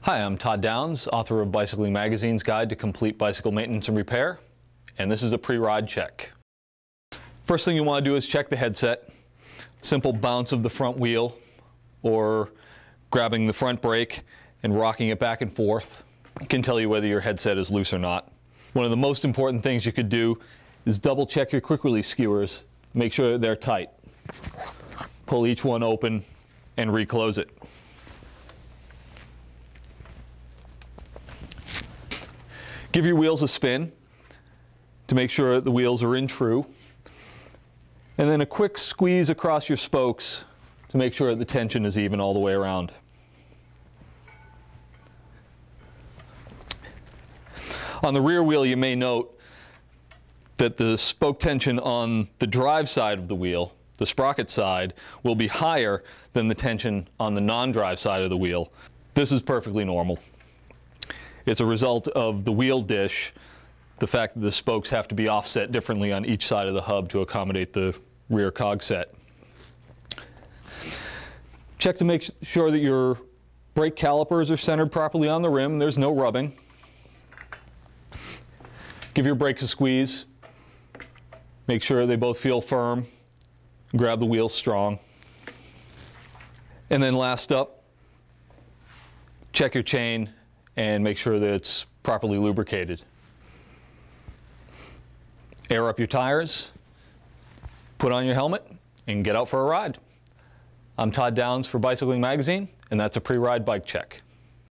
Hi, I'm Todd Downs, author of Bicycling Magazine's Guide to Complete Bicycle Maintenance and Repair, and this is a pre-ride check. First thing you want to do is check the headset. Simple bounce of the front wheel or grabbing the front brake and rocking it back and forth can tell you whether your headset is loose or not. One of the most important things you could do is double check your quick release skewers. Make sure they're tight. Pull each one open and reclose it. Give your wheels a spin to make sure the wheels are in true. And then a quick squeeze across your spokes to make sure the tension is even all the way around. On the rear wheel, you may note that the spoke tension on the drive side of the wheel, the sprocket side, will be higher than the tension on the non-drive side of the wheel. This is perfectly normal. It's a result of the wheel dish, the fact that the spokes have to be offset differently on each side of the hub to accommodate the rear cog set. Check to make sure that your brake calipers are centered properly on the rim. There's no rubbing. Give your brakes a squeeze. Make sure they both feel firm. Grab the wheels strong. And then last up, check your chain and make sure that it's properly lubricated. Air up your tires, put on your helmet, and get out for a ride. I'm Todd Downs for Bicycling Magazine, and that's a pre-ride bike check.